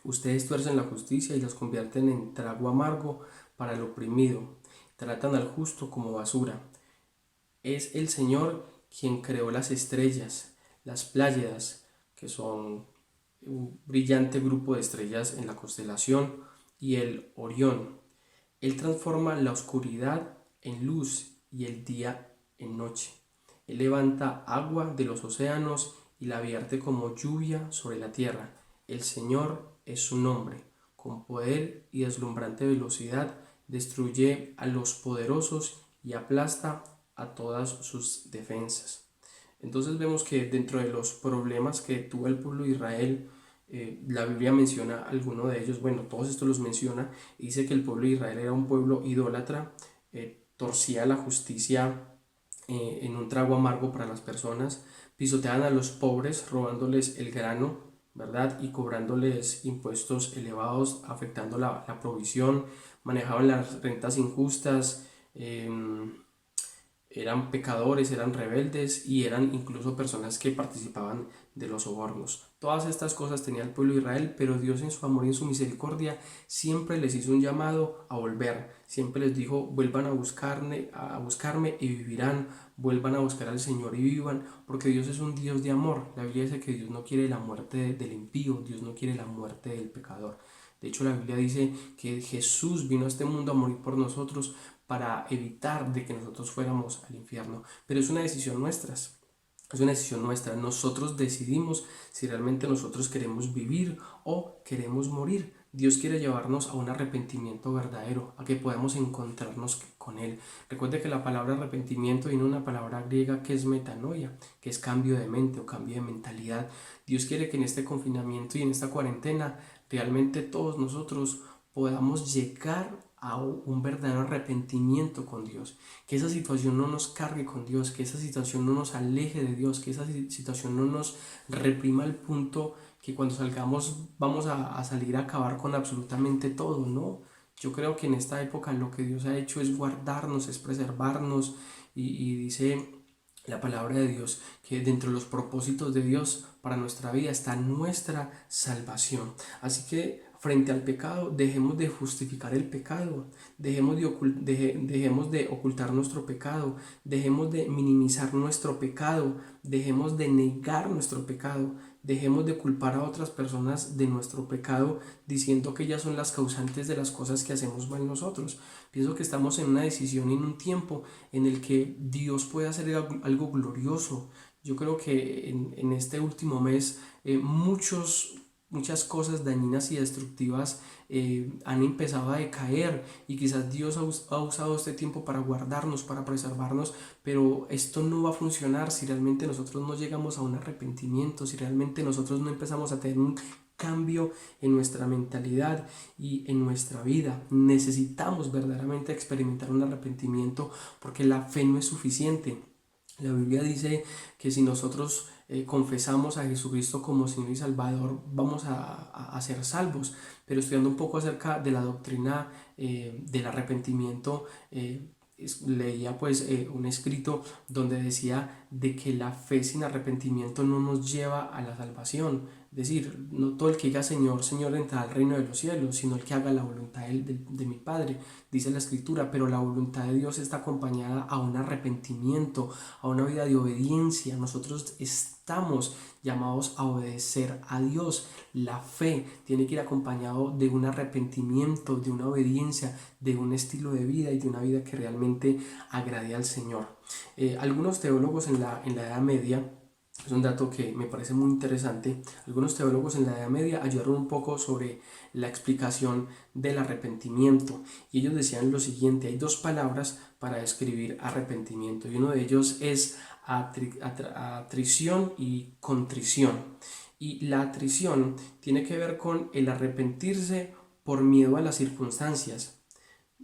Ustedes tuercen la justicia y las convierten en trago amargo para el oprimido. Tratan al justo como basura. Es el Señor quien creó las estrellas, las Pléyades, que son un brillante grupo de estrellas en la constelación, y el Orión. Él transforma la oscuridad en luz y el día en noche. Él levanta agua de los océanos y la vierte como lluvia sobre la tierra. El Señor es su nombre. Con poder y deslumbrante velocidad destruye a los poderosos y aplasta a todas sus defensas. Entonces vemos que dentro de los problemas que tuvo el pueblo de Israel, la Biblia menciona alguno de ellos, bueno, todos estos los menciona, y dice que el pueblo de Israel era un pueblo idólatra, torcía la justicia en un trago amargo para las personas, pisoteaban a los pobres robándoles el grano, ¿verdad? Y cobrándoles impuestos elevados, afectando la provisión, manejaban las rentas injustas, eran pecadores, eran rebeldes y eran incluso personas que participaban de los sobornos. Todas estas cosas tenía el pueblo de Israel, pero Dios en su amor y en su misericordia siempre les hizo un llamado a volver. Siempre les dijo: vuelvan a buscarme y vivirán, vuelvan a buscar al Señor y vivan, porque Dios es un Dios de amor. La Biblia dice que Dios no quiere la muerte del impío, Dios no quiere la muerte del pecador. De hecho, la Biblia dice que Jesús vino a este mundo a morir por nosotros para evitar de que nosotros fuéramos al infierno. Pero es una decisión nuestra. Es una decisión nuestra. Nosotros decidimos si realmente nosotros queremos vivir o queremos morir. Dios quiere llevarnos a un arrepentimiento verdadero, a que podamos encontrarnos con Él. Recuerde que la palabra arrepentimiento viene de una palabra griega que es metanoia, que es cambio de mente o cambio de mentalidad. Dios quiere que en este confinamiento y en esta cuarentena realmente todos nosotros podamos llegar a un verdadero arrepentimiento con Dios, que esa situación no nos cargue con Dios, que esa situación no nos aleje de Dios, que esa situación no nos reprima al punto que cuando salgamos vamos a salir a acabar con absolutamente todo, ¿no? Yo creo que en esta época lo que Dios ha hecho es guardarnos, es preservarnos, y dice la palabra de Dios que dentro de los propósitos de Dios para nuestra vida está nuestra salvación. Así que frente al pecado, dejemos de justificar el pecado, dejemos de ocultar nuestro pecado, dejemos de minimizar nuestro pecado, dejemos de negar nuestro pecado, Dejemos de culpar a otras personas de nuestro pecado diciendo que ellas son las causantes de las cosas que hacemos mal nosotros. Pienso que estamos en una decisión, en un tiempo en el que Dios puede hacer algo glorioso. Yo creo que en este último mes muchas cosas dañinas y destructivas han empezado a decaer, y quizás Dios ha usado este tiempo para guardarnos, para preservarnos, pero esto no va a funcionar si realmente nosotros no llegamos a un arrepentimiento, si realmente nosotros no empezamos a tener un cambio en nuestra mentalidad y en nuestra vida. Necesitamos verdaderamente experimentar un arrepentimiento, porque la fe no es suficiente. La Biblia dice que si nosotros confesamos a Jesucristo como Señor y Salvador, vamos a ser salvos. Pero estudiando un poco acerca de la doctrina del arrepentimiento, leía un escrito donde decía de que la fe sin arrepentimiento no nos lleva a la salvación. Es decir, no todo el que diga Señor, Señor entrará al reino de los cielos, sino el que haga la voluntad de mi Padre, dice la Escritura. Pero la voluntad de Dios está acompañada a un arrepentimiento, a una vida de obediencia. Nosotros estamos llamados a obedecer a Dios. La fe tiene que ir acompañado de un arrepentimiento, de una obediencia, de un estilo de vida y de una vida que realmente agrade al Señor. Algunos teólogos en la Edad Media, es un dato que me parece muy interesante, algunos teólogos en la Edad Media ayudaron un poco sobre la explicación del arrepentimiento, y ellos decían lo siguiente: hay dos palabras para describir arrepentimiento, y uno de ellos es atrición y contrición. Y la atrición tiene que ver con el arrepentirse por miedo a las circunstancias.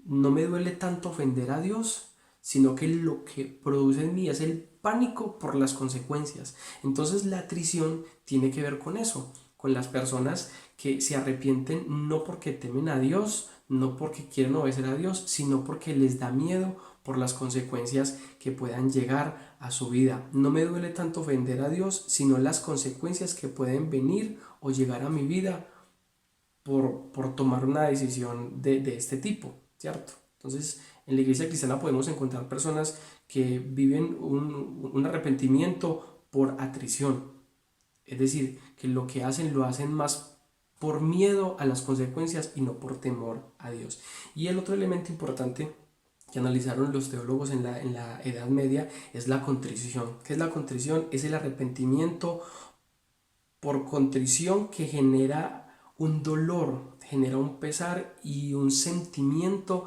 No me duele tanto ofender a Dios, sino que lo que produce en mí es el pánico por las consecuencias. Entonces la atrición tiene que ver con eso, con las personas que se arrepienten no porque temen a Dios, no porque quieren obedecer a Dios, sino porque les da miedo por las consecuencias que puedan llegar a su vida. No me duele tanto ofender a Dios, sino las consecuencias que pueden venir o llegar a mi vida por tomar una decisión de este tipo, ¿cierto? Entonces, en la iglesia cristiana podemos encontrar personas que viven un arrepentimiento por atrición. Es decir, que lo que hacen lo hacen más por miedo a las consecuencias y no por temor a Dios. Y el otro elemento importante que analizaron los teólogos en la Edad Media es la contrición. ¿Qué es la contrición? Es el arrepentimiento por contrición que genera un dolor, genera un pesar y un sentimiento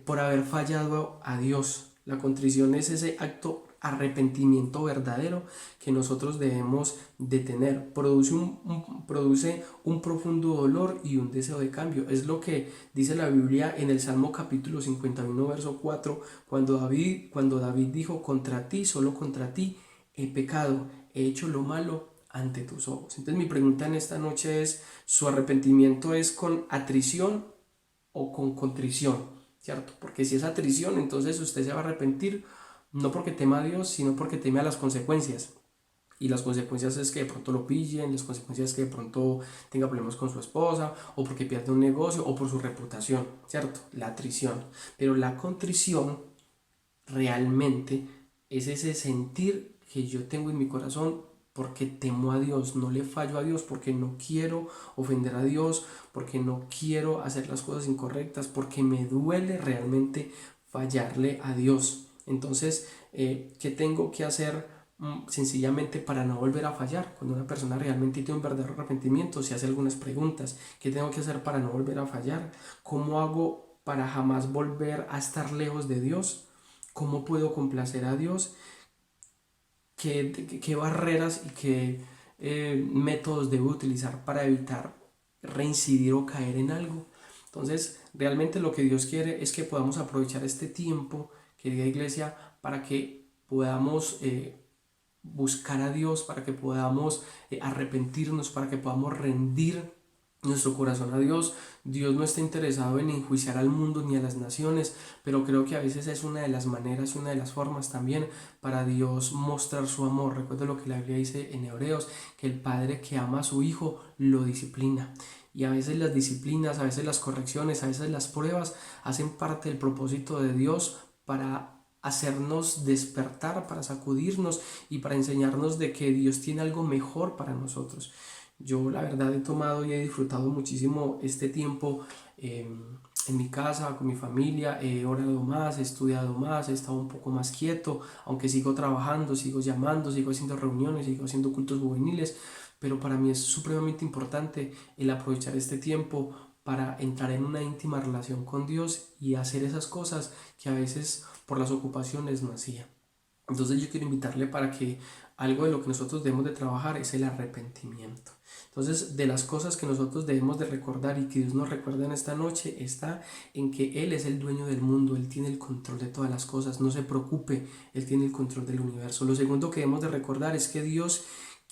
por haber fallado a Dios. La contrición es ese acto arrepentimiento verdadero que nosotros debemos de tener. Produce un profundo dolor y un deseo de cambio. Es lo que dice la Biblia en el Salmo capítulo 51 verso 4, cuando David dijo: contra ti, solo contra ti he pecado, he hecho lo malo ante tus ojos. Entonces mi pregunta en esta noche es: ¿su arrepentimiento es con atrición o con contrición? ¿Cierto? Porque si es atrición, entonces usted se va a arrepentir no porque tema a Dios, sino porque teme a las consecuencias. Y las consecuencias es que de pronto lo pillen, las consecuencias es que de pronto tenga problemas con su esposa, o porque pierde un negocio, o por su reputación, ¿cierto? La atrición. Pero la contrición realmente es ese sentir que yo tengo en mi corazón porque temo a Dios, no le fallo a Dios, porque no quiero ofender a Dios, porque no quiero hacer las cosas incorrectas, porque me duele realmente fallarle a Dios. Entonces, ¿qué tengo que hacer sencillamente para no volver a fallar? Cuando una persona realmente tiene un verdadero arrepentimiento, se hace algunas preguntas. ¿Qué tengo que hacer para no volver a fallar? ¿Cómo hago para jamás volver a estar lejos de Dios? ¿Cómo puedo complacer a Dios? ¿Qué barreras y qué métodos debo utilizar para evitar reincidir o caer en algo? Entonces, realmente lo que Dios quiere es que podamos aprovechar este tiempo, querida iglesia, para que podamos buscar a Dios, para que podamos arrepentirnos, para que podamos rendir nuestro corazón a Dios. Dios no está interesado en enjuiciar al mundo ni a las naciones, pero creo que a veces es una de las maneras, una de las formas también para Dios mostrar su amor. Recuerda lo que la Biblia dice en Hebreos, que el padre que ama a su hijo lo disciplina. Y a veces las disciplinas, a veces las correcciones, a veces las pruebas hacen parte del propósito de Dios para hacernos despertar, para sacudirnos y para enseñarnos de que Dios tiene algo mejor para nosotros. Yo la verdad he tomado y he disfrutado muchísimo este tiempo en mi casa, con mi familia. He orado más, he estudiado más, he estado un poco más quieto, aunque sigo trabajando, sigo llamando, sigo haciendo reuniones, sigo haciendo cultos juveniles, pero para mí es supremamente importante el aprovechar este tiempo para entrar en una íntima relación con Dios y hacer esas cosas que a veces por las ocupaciones no hacía. Entonces yo quiero invitarle para que algo de lo que nosotros debemos de trabajar es el arrepentimiento. Entonces, de las cosas que nosotros debemos de recordar y que Dios nos recuerda en esta noche está en que Él es el dueño del mundo, Él tiene el control de todas las cosas, no se preocupe, Él tiene el control del universo. Lo segundo que debemos de recordar es que Dios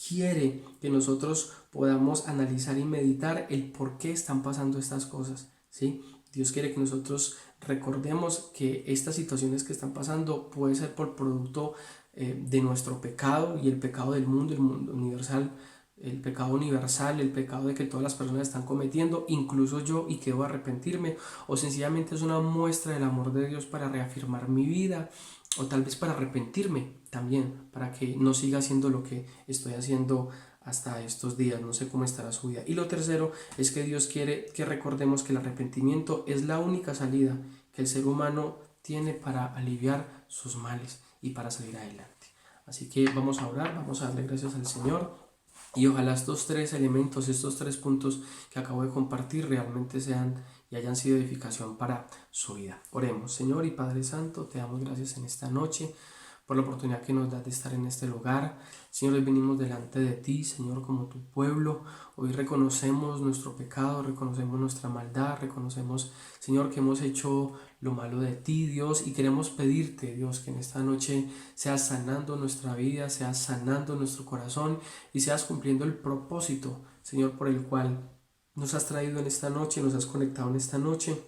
quiere que nosotros podamos analizar y meditar el por qué están pasando estas cosas, ¿sí? Dios quiere que nosotros recordemos que estas situaciones que están pasando puede ser por producto de nuestro pecado y el pecado del mundo, el mundo universal, el pecado universal, el pecado de que todas las personas están cometiendo, incluso yo, y que debo arrepentirme, o sencillamente es una muestra del amor de Dios para reafirmar mi vida, o tal vez para arrepentirme también, para que no siga haciendo lo que estoy haciendo hasta estos días. No sé cómo estará su vida. Y lo tercero es que Dios quiere que recordemos que el arrepentimiento es la única salida que el ser humano tiene para aliviar sus males y para salir adelante. Así que vamos a orar, vamos a darle gracias al Señor. Y ojalá estos tres elementos, estos tres puntos que acabo de compartir realmente sean y hayan sido edificación para su vida. Oremos. Señor y Padre Santo, te damos gracias en esta noche por la oportunidad que nos das de estar en este lugar. Señor, hoy venimos delante de ti, Señor, como tu pueblo. Hoy reconocemos nuestro pecado, reconocemos nuestra maldad, reconocemos, Señor, que hemos hecho lo malo de ti, Dios, y queremos pedirte, Dios, que en esta noche seas sanando nuestra vida, seas sanando nuestro corazón y seas cumpliendo el propósito, Señor, por el cual nos has traído en esta noche, nos has conectado en esta noche.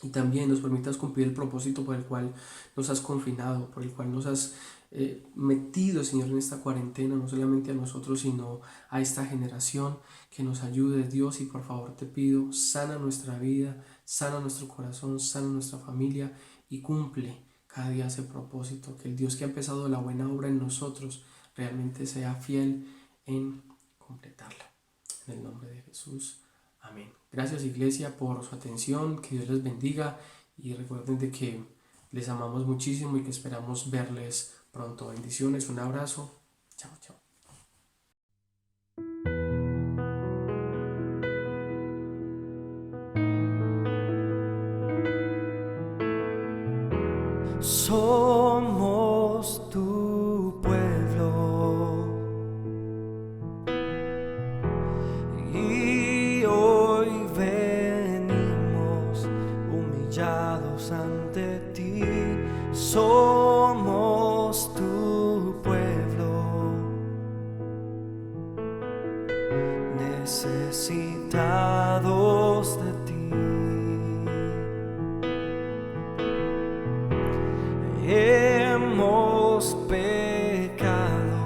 Y también nos permitas cumplir el propósito por el cual nos has confinado, por el cual nos has metido, Señor, en esta cuarentena, no solamente a nosotros, sino a esta generación. Que nos ayudes, Dios, y por favor te pido, sana nuestra vida, sana nuestro corazón, sana nuestra familia y cumple cada día ese propósito. Que el Dios que ha empezado la buena obra en nosotros realmente sea fiel en completarla. En el nombre de Jesús. Amén. Gracias, iglesia, por su atención. Que Dios les bendiga y recuerden de que les amamos muchísimo y que esperamos verles pronto. Bendiciones, un abrazo. Chao, chao. Somos tu pueblo y hoy venimos humillados ante ti. Somos tu pueblo necesitados de ti. Hemos pecado,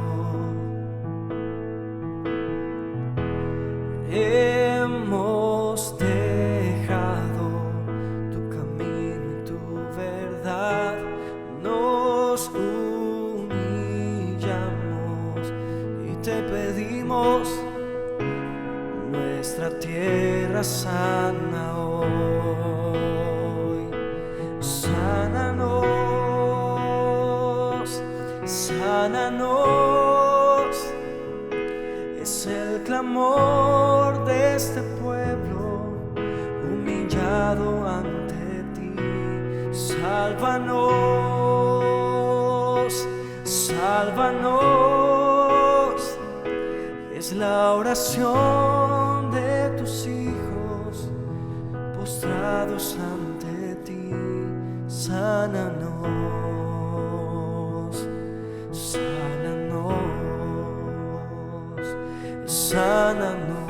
hemos dejado tu camino y tu verdad, nos humillamos y te pedimos nuestra tierra sana hoy. Sánanos, sánanos, es el clamor de este pueblo humillado ante ti. Sálvanos, sálvanos, es la oración de tus hijos postrados ante ti. Sánanos, sánanos, sánanos,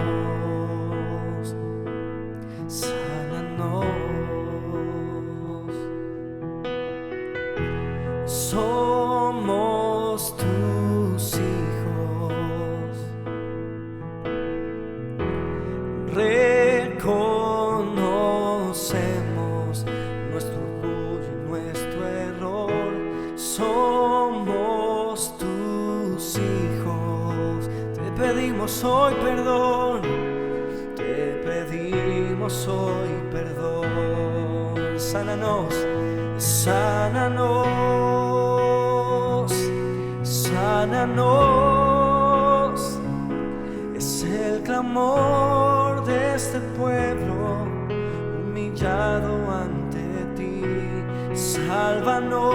sánanos. Somos tus hijos, reconocemos nuestro orgullo y nuestro error. gozo y perdón. Sánanos, sánanos, sánanos. Es el clamor de este pueblo humillado ante ti. Sálvanos,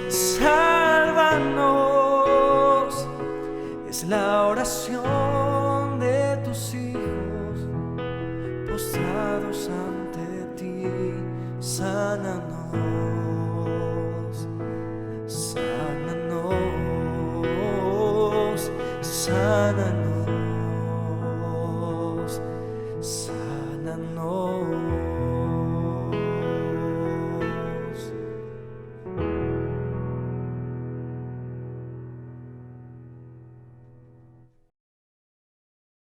sálvanos. Es la oración de tus hijos postrados ante ti. Sánanos, sánanos, sánanos, sánanos.